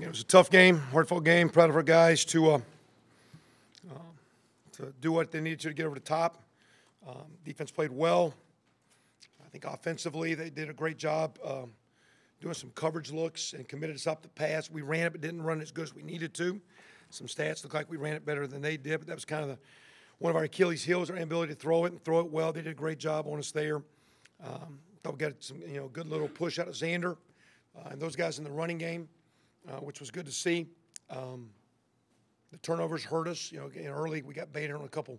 It was a tough game, hard-fought game. Proud of our guys to do what they needed to get over the top. Defense played well. I think offensively they did a great job doing some coverage looks and committed us up the pass. We ran it but didn't run as good as we needed to. Some stats look like we ran it better than they did, but that was kind of one of our Achilles' heels, our inability to throw it and throw it well. They did a great job on us there. Thought we got some good little push out of Xander and those guys in the running game, which was good to see. The turnovers hurt us. Early we got baited on a couple,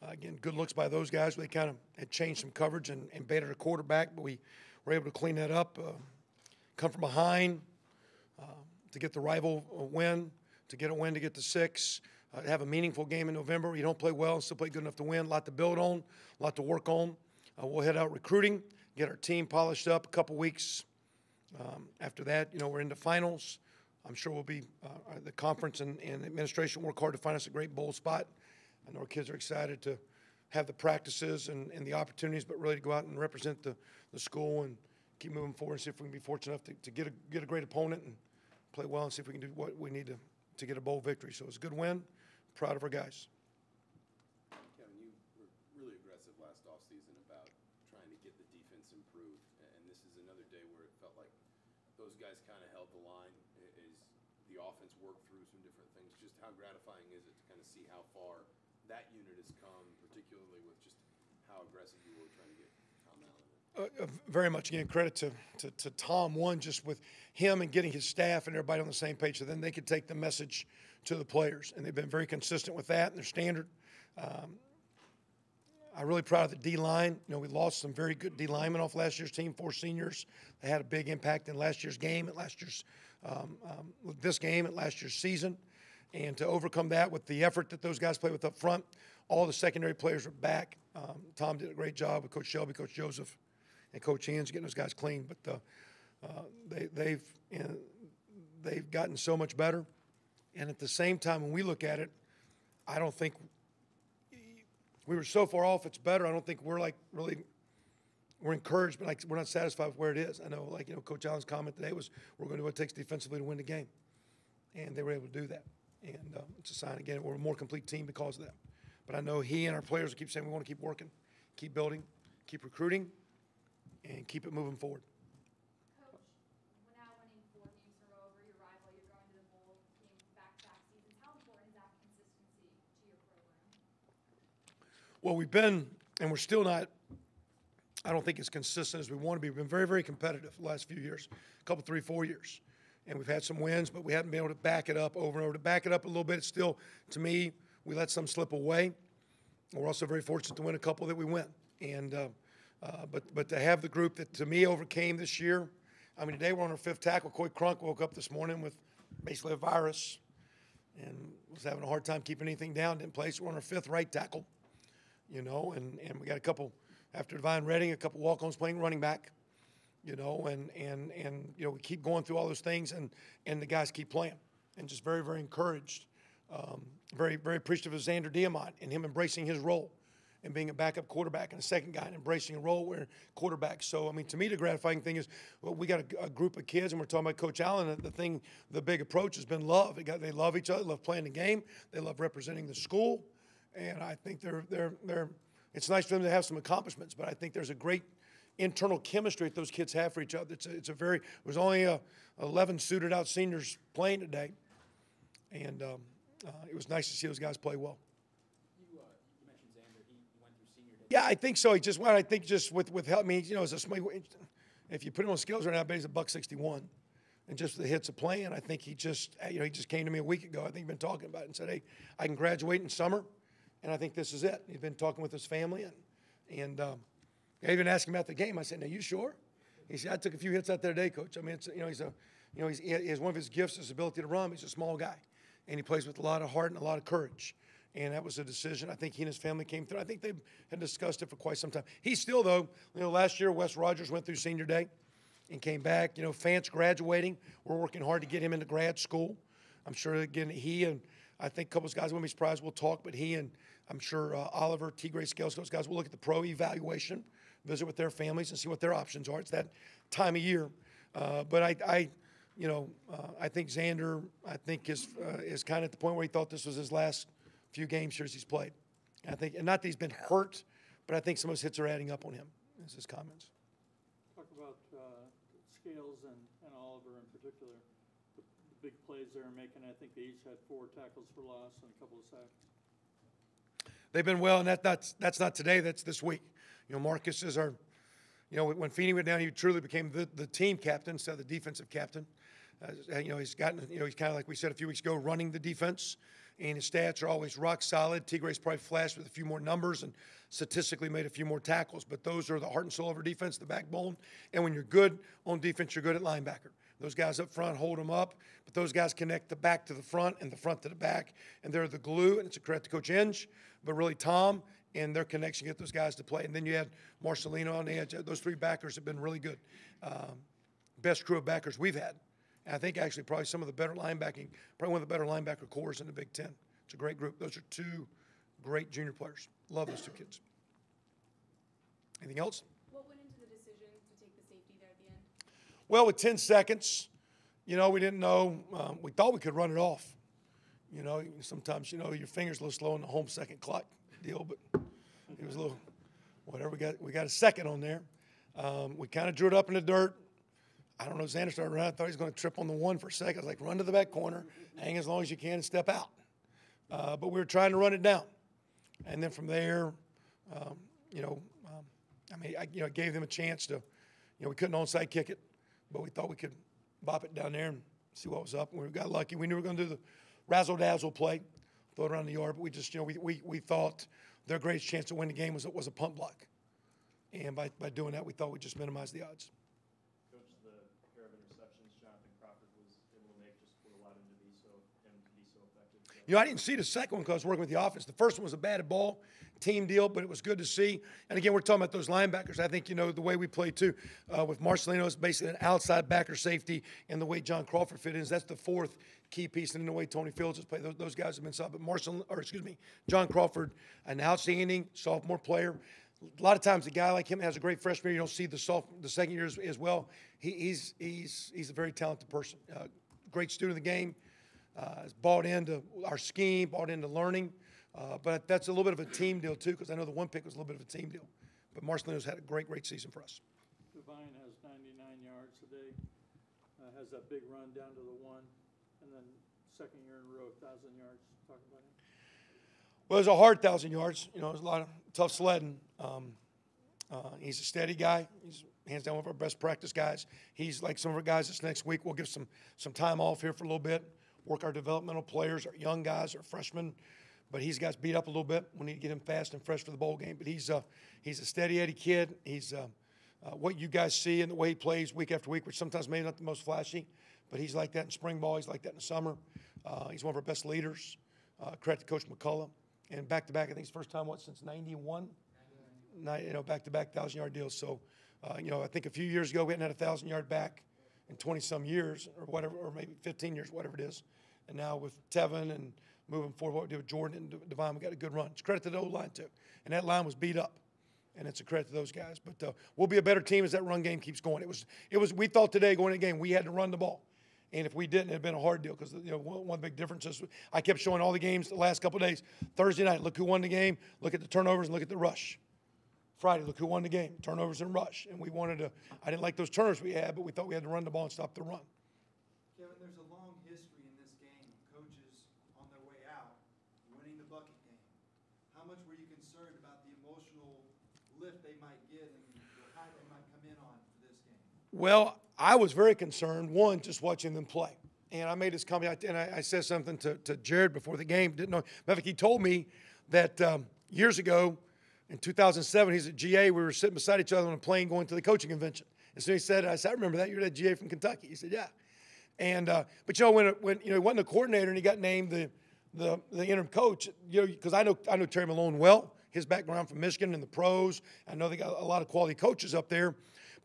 again, good looks by those guys. They kind of had changed some coverage and baited a quarterback, but we were able to clean that up, come from behind to get the rival win, to get a win to get to 6, have a meaningful game in November. You don't play well and still play good enough to win. A lot to build on, a lot to work on. We'll head out recruiting, get our team polished up a couple weeks. After that, we're into finals. I'm sure we'll be the conference and administration work hard to find us a great bowl spot. I know our kids are excited to have the practices and the opportunities, but really to go out and represent the school and keep moving forward and see if we can be fortunate enough to get a great opponent and play well and see if we can do what we need to get a bowl victory. So it was a good win. Proud of our guys. Kevin, you were really aggressive last offseason about trying to get the defense improved, and this is another day where it felt like those guys kind of held the line as the offense worked through some different things. Just how gratifying is it to kind of see how far that unit has come, particularly with just how aggressive you were trying to get Tom Allen? Very much. Again, credit to Tom, one, just with him and getting his staff and everybody on the same page so then they could take the message to the players. And they've been very consistent with that and their standard. I'm really proud of the D-line. We lost some very good D-linemen off last year's team, 4 seniors. They had a big impact in last year's game, at last year's this game, at last year's season. And to overcome that with the effort that those guys played with up front, all the secondary players are back. Tom did a great job with Coach Shelby, Coach Joseph, and Coach Hands getting those guys clean. But they've gotten so much better. And at the same time, when we look at it, I don't think we were so far off. It's better. I don't think we're we're encouraged, but we're not satisfied with where it is. I know, Coach Allen's comment today was we're going to do what it takes defensively to win the game, and they were able to do that. And it's a sign again we're a more complete team because of that. But I know he and our players will keep saying we want to keep working, keep building, keep recruiting, and keep it moving forward. Coach, we're now winning 4 games in a row over your rival. You're going to the bowl game back-to-back seasons. How important is that consistency to your program? Well, we've been, and we're still not, I don't think as consistent as we want to be. We've been very, very competitive the last few years, a couple, 3, 4 years. And we've had some wins, but we haven't been able to back it up over and over. To back it up a little bit, it's still, to me, we let some slip away. We're also very fortunate to win a couple that we win. And but to have the group that, to me, overcame this year. I mean, today we're on our 5th tackle. Coy Crunk woke up this morning with basically a virus and was having a hard time keeping anything down. Didn't play, so we're on our 5th right tackle. And we got a couple, after Divine Redding, a couple walk-ons playing running back. And we keep going through all those things, and the guys keep playing. And just very, very encouraged. Very, very appreciative of Xander Diamont and him embracing his role and being a backup quarterback and a second guy and embracing a role where quarterback. So, I mean, to me, the gratifying thing is we got a group of kids, and we're talking about Coach Allen. The big approach has been love. They love each other, love playing the game. They love representing the school. And I think it's nice for them to have some accomplishments, but I think there's a great internal chemistry that those kids have for each other. It was only 11 suited out seniors playing today. And it was nice to see those guys play well. You mentioned Xander. He went through senior day. Yeah, I think so. I think just with help, if you put him on skills right now, he's $161, and just the hits of playing, I think he just came to me a week ago. I think he's been talking about it and said, "Hey, I can graduate in summer, and I think this is it." He's been talking with his family, and I even asked him about the game. I said, "Now, you sure?" He said, "I took a few hits out there today, Coach. I mean, he has one of his gifts, his ability to run. He's a small guy, and he plays with a lot of heart and a lot of courage." And that was a decision. I think he and his family came through. I think they had discussed it for quite some time. He's still, though, last year Wes Rogers went through senior day and came back. Fant's graduating. We're working hard to get him into grad school. I'm sure, again, he and I think a couple of guys won't be surprised we'll talk, but he and I'm sure Oliver, T. Scales, those guys will look at the pro evaluation, visit with their families and see what their options are. It's that time of year. But I think Xander, is kind of at the point where he thought this was his last few game shares he's played. And I think, and not that he's been hurt, but I think some of those hits are adding up on him, is his comments. Talk about Scales and Oliver in particular, the big plays they're making. I think they each had 4 tackles for loss and a couple of sacks. They've been well, and that's not today, that's this week. Marcus is our, when Feeney went down, he truly became the team captain instead of the defensive captain. He's gotten, he's kind of like we said a few weeks ago, running the defense, and his stats are always rock solid. Tigre's probably flashed with a few more numbers and statistically made a few more tackles, but those are the heart and soul of our defense, the backbone. And when you're good on defense, you're good at linebacker. Those guys up front hold them up, but those guys connect the back to the front and the front to the back, and they're the glue, and it's a credit to Coach Inge, but really Tom and their connection get those guys to play. And then you had Marcelino on the edge. Those 3 backers have been really good. Best crew of backers we've had. And I think actually probably some of the better linebacking, probably one of the better linebacker cores in the Big Ten. It's a great group. Those are 2 great junior players. Love those 2 kids. Anything else? What went into the decision to take the safety there at the end? Well, with 10 seconds, we didn't know. We thought we could run it off. Sometimes, your finger's a little slow in the home second clock deal, but it was a little, whatever. We got a second on there. We kind of drew it up in the dirt. I don't know, Xander started running. I thought he was going to trip on the 1 for a second. I was like, run to the back corner, hang as long as you can, and step out. But we were trying to run it down. And then from there, I gave them a chance to, we couldn't onside kick it, but we thought we could bop it down there and see what was up. And we got lucky. We knew we were going to do the razzle-dazzle play, throw it around the yard, but we just, we thought their greatest chance to win the game was a punt block. And by doing that, we thought we'd just minimize the odds. Coach, the pair of interceptions Jonathan Crawford was able to make just allowed him to be so effective. I didn't see the second one because I was working with the offense. The first one was a batted ball, team deal, but it was good to see. And again, we're talking about those linebackers. I think, the way we play too, with Marcelino is basically an outside backer safety, and the way John Crawford fit in, that's the 4th key piece, and in the way Tony Fields has played. Those guys have been solid. But John Crawford, an outstanding sophomore player. A lot of times a guy like him has a great freshman year. You don't see the second year as well. He's a very talented person. Great student of the game. Has bought into our scheme, bought into learning. But that's a little bit of a team deal too, because I know the 1 pick was a little bit of a team deal. But Marcelino's had a great season for us. Devine has 99 yards today. Has that big run down to the 1, and then second year in a row, 1,000 yards. Talk about him. Well, it was a hard 1,000 yards. It was a lot of tough sledding. He's a steady guy. He's hands down one of our best practice guys. He's like some of our guys this next week. We'll give some time off here for a little bit, work our developmental players, our young guys, our freshmen. But he's got beat up a little bit. We need to get him fast and fresh for the bowl game. But he's a steady Eddie kid. He's what you guys see in the way he plays week after week, which sometimes maybe not the most flashy, but he's like that in spring ball. He's like that in the summer. He's one of our best leaders. Credit to Coach McCullough. And back-to-back, I think it's the first time, since 91? Back-to-back 1,000-yard deals. So, I think a few years ago we hadn't had a 1,000-yard back in 20-some years or whatever, or maybe 15 years, whatever it is. And now with Tevin and moving forward, what we did with Jordan and Devine, we got a good run. It's credit to the O-line, too. And that line was beat up. And it's a credit to those guys. But we'll be a better team as that run game keeps going. It was. We thought today going in the game we had to run the ball. And if we didn't, it would have been a hard deal because, one big difference is I kept showing all the games the last couple of days. Thursday night, look who won the game. Look at the turnovers and look at the rush. Friday, look who won the game. Turnovers and rush. And we wanted to – I didn't like those turnovers we had, but we thought we had to run the ball and stop the run. Kevin, there's a long history in this game of coaches on their way out winning the bucket game. How much were you concerned about the emotional lift they might get and the high they might come in on for this game? Well, I was very concerned, one, just watching them play. And I made this comment, and I said something to Jared before the game. Didn't know. Matter he told me that years ago, in 2007, he's at GA. We were sitting beside each other on a plane going to the coaching convention. And so he said, I said, I remember that. You're that GA from Kentucky. He said, yeah. And but when he wasn't a coordinator and he got named the interim coach, because I know Terry Malone well, his background from Michigan and the pros. I know they got a lot of quality coaches up there.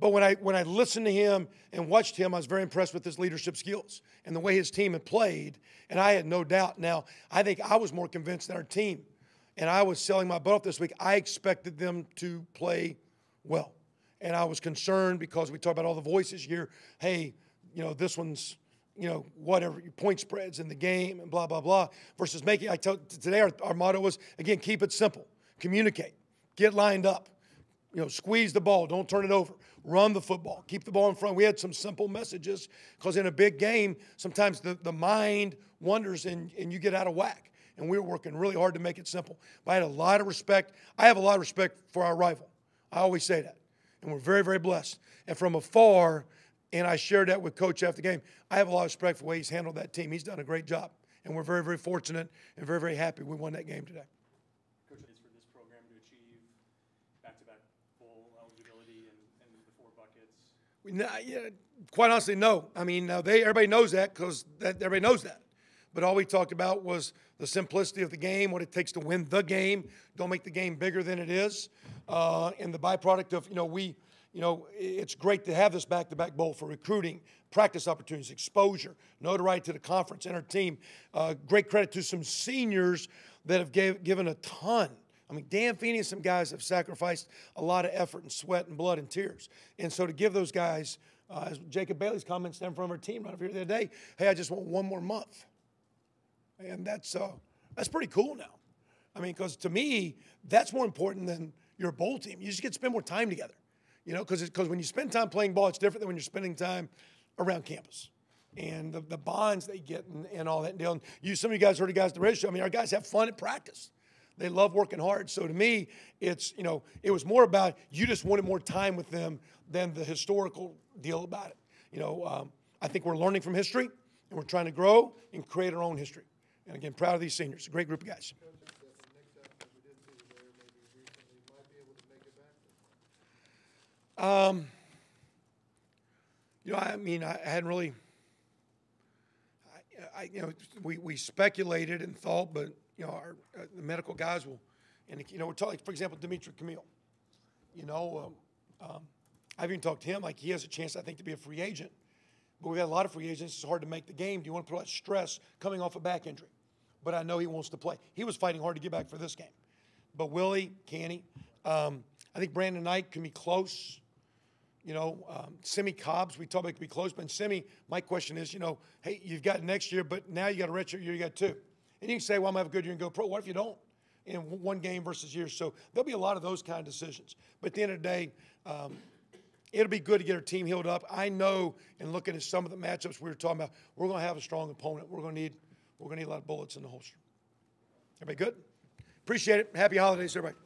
But when I listened to him and watched him, I was very impressed with his leadership skills and the way his team had played. And I had no doubt. Now, I think I was more convinced than our team. And I was selling my butt off this week. I expected them to play well. And I was concerned because we talk about all the voices here. Hey, this one's whatever, point spreads in the game and blah, blah, blah, versus today our motto was, again, keep it simple. Communicate. Get lined up. Squeeze the ball. Don't turn it over. Run the football. Keep the ball in front. We had some simple messages because in a big game, sometimes the mind wanders and you get out of whack. And we were working really hard to make it simple. But I had a lot of respect. I have a lot of respect for our rival. I always say that. And we're very, very blessed. And from afar, and I shared that with Coach after the game, I have a lot of respect for the way he's handled that team. He's done a great job. And we're very, very fortunate and very, very happy we won that game today. Coach, is for this program to achieve back-to-back bowl eligibility and the 4 buckets? Quite honestly, no. I mean, everybody knows that because everybody knows that. But all we talked about was the simplicity of the game, what it takes to win the game. Don't make the game bigger than it is. And the byproduct of, it's great to have this back-to-back bowl for recruiting, practice opportunities, exposure, notoriety to the conference and our team. Great credit to some seniors that have given a ton. I mean, Dan Feeney and some guys have sacrificed a lot of effort and sweat and blood and tears. And so to give those guys, as Jacob Bailey's comments down from our team right over here the other day, hey, I just want 1 more month. And that's pretty cool now. I mean, because to me, that's more important than your bowl team. You just get to spend more time together, because when you spend time playing ball, it's different than when you're spending time around campus. And the bonds they get and all that deal. And some of you guys heard the guys at the radio show. I mean, our guys have fun at practice. They love working hard. So to me, it was more about you just wanted more time with them than the historical deal about it. I think we're learning from history, and we're trying to grow and create our own history. And again, proud of these seniors. A great group of guys. I hadn't really. We speculated and thought, but our the medical guys will, and we're talking. For example, Dimitri Camille. I've even talked to him like he has a chance, I think, to be a free agent. But we've had a lot of free agents. It's hard to make the game. Do you want to put that stress coming off a back injury? But I know he wants to play. He was fighting hard to get back for this game. But Willie, Canny, I think Brandon Knight can be close. Simi Cobbs, we talked about could be close. But Simi, my question is, hey, you've got next year, but now you got a redshirt year, you got 2. And you can say, well, I'm going to have a good year and go pro. What if you don't? In 1 game versus years. So there'll be a lot of those kind of decisions. But at the end of the day, it'll be good to get our team healed up. I know, in looking at some of the matchups we were talking about, we're going to have a strong opponent. We're going to need a lot of bullets in the holster. Everybody good? Appreciate it. Happy holidays, everybody.